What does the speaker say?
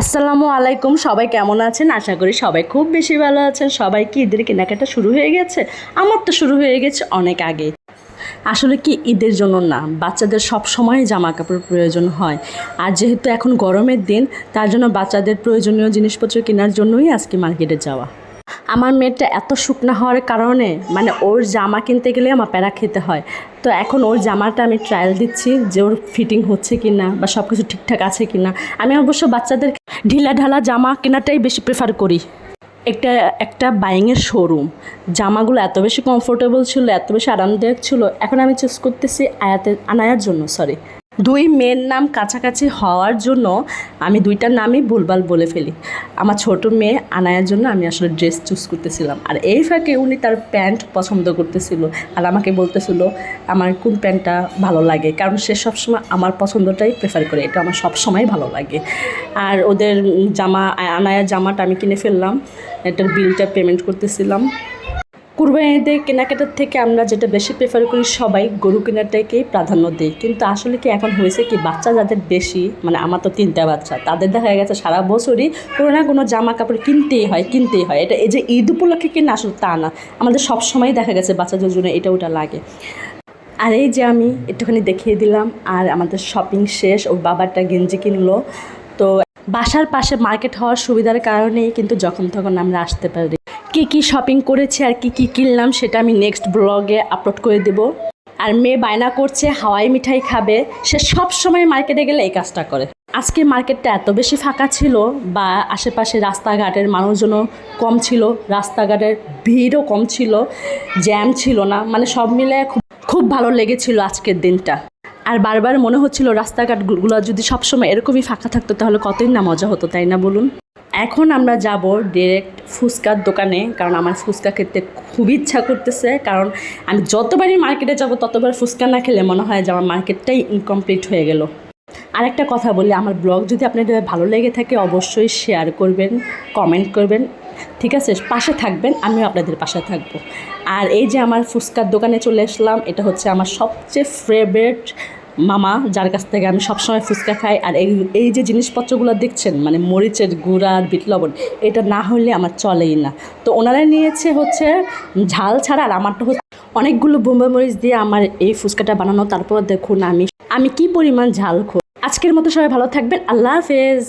আসসালামু আলাইকুম, সবাই কেমন আছেন? আশা করি সবাই খুব বেশি ভালো আছেন। সবাই কি ঈদের কেনাকাটা শুরু হয়ে গেছে? আমার তো শুরু হয়ে গেছে অনেক আগে। আসলে কি ঈদের জন্য না, বাচ্চাদের সব সময় জামা কাপড় প্রয়োজন হয়। আর যেহেতু এখন গরমের দিন, তার জন্য বাচ্চাদের প্রয়োজনীয় জিনিসপত্র কেনার জন্যই আজকে মার্কেটে যাওয়া। আমার মেয়েটা এত শুকনা হওয়ার কারণে মানে ওর জামা কিনতে গেলে আমার প্যারা খেতে হয়। তো এখন ওর জামাটা আমি ট্রায়াল দিচ্ছি যে ওর ফিটিং হচ্ছে কি না বা সব কিছু ঠিকঠাক আছে কি না। আমি অবশ্য বাচ্চাদের ঢিলা ঢালা জামা কেনাটাই বেশি প্রেফার করি। একটা একটা বাইংয়ের শোরুম, জামাগুলো এত বেশি কমফোর্টেবল ছিল, এত বেশি আরামদায়ক ছিল। এখন আমি চুজ করতেছি আনায়ার জন্য, সরি, দুই মেয়ের নাম কাছাকাছি হওয়ার জন্য আমি দুইটার নামই ভুলভাল বলে ফেলি। আমার ছোট মেয়ে আনায়ার জন্য আমি আসলে ড্রেস চুজ করতেছিলাম, আর এই ফাঁকে উনি তার প্যান্ট পছন্দ করতেছিল আর আমাকে বলতেছিল আমার কোন প্যান্টটা ভালো লাগে, কারণ সে সবসময় আমার পছন্দটাই প্রেফার করে, এটা আমার সবসময় ভালো লাগে। আর ওদের আনায়ার জামাটা আমি কিনে ফেললাম, এটার বিলটা পেমেন্ট করতেছিলাম। কুরবানিতে কেনাকাটার থেকে আমরা যেটা বেশি প্রেফার করি সবাই গরু কেনাটাকেই প্রাধান্য দিই, কিন্তু আসলে কি এখন হয়েছে কি, বাচ্চা যাদের বেশি, মানে আমার তো 3টা বাচ্চা, তাদের দেখা গেছে সারা বছরই কোনো না কোনো জামা কাপড় কিনতেই হয়। এটা এই যে ঈদ উপলক্ষে কিনা আসলে তা না, আমাদের সব সময় দেখা গেছে বাচ্চাদের জন্য এটা ওটা লাগে। আর এই যে আমি একটুখানি দেখিয়ে দিলাম, আর আমাদের শপিং শেষ, ওর বাবারটা গেঞ্জি কিনলো। তো বাসার পাশে মার্কেট হওয়ার সুবিধার কারণেই কিন্তু যখন তখন আমরা আসতে পারি। কি শপিং করেছি আর কি কিনলাম সেটা আমি নেক্সট ব্লগে আপলোড করে দেব। আর মেয়ে বায়না করছে হাওয়াই মিঠাই খাবে, সে সব সময় মার্কেটে গেলে এই কাজটা করে। আজকে মার্কেটটা এত বেশি ফাঁকা ছিল, বা আশেপাশে রাস্তাঘাটের মানুষজনও কম ছিল, রাস্তাঘাটের ভিড়ও কম ছিল, জ্যাম ছিল না, মানে সব মিলে খুব ভালো লেগেছিল আজকের দিনটা। আর বারবার মনে হচ্ছিল রাস্তাঘাটগুলো যদি সবসময় এরকমই ফাঁকা থাকতো তাহলে কতই না মজা হতো, তাই না বলুন? এখন আমরা যাব ডিরেক্ট ফুচকার দোকানে, কারণ আমার ফুচকা খেতে খুব ইচ্ছা করতেছে। কারণ আমি যতবারই মার্কেটে যাব ততবার ফুচকা না খেলে মনে হয় যে আমার মার্কেটটাই ইনকমপ্লিট হয়ে গেল। আর একটা কথা বলি, আমার ব্লগ যদি আপনাদের ভালো লেগে থাকে অবশ্যই শেয়ার করবেন, কমেন্ট করবেন, ঠিক আছে? পাশে থাকবেন, আমিও আপনাদের পাশে থাকবো। আর এই যে আমার ফুচকার দোকানে চলে আসলাম, এটা হচ্ছে আমার সবচেয়ে ফেভারিট মামা, যার কাছ থেকে আমি সবসময় ফুচকা খাই। আর এই যে জিনিসপত্রগুলো দেখছেন, মানে মরিচের গুঁড়া আর বিট লবণ, এটা না হলে আমার চলেই না। তো ওনারাই নিয়েছে হচ্ছে ঝাল ছাড়া, আর আমারটা হচ্ছে অনেকগুলো বোম্বাই মরিচ দিয়ে আমার এই ফুচকাটা বানানো। তারপর দেখুন আমি কি পরিমাণ ঝাল খাই। আজকের মতো সবাই ভালো থাকবেন, আল্লাহ হাফেজ।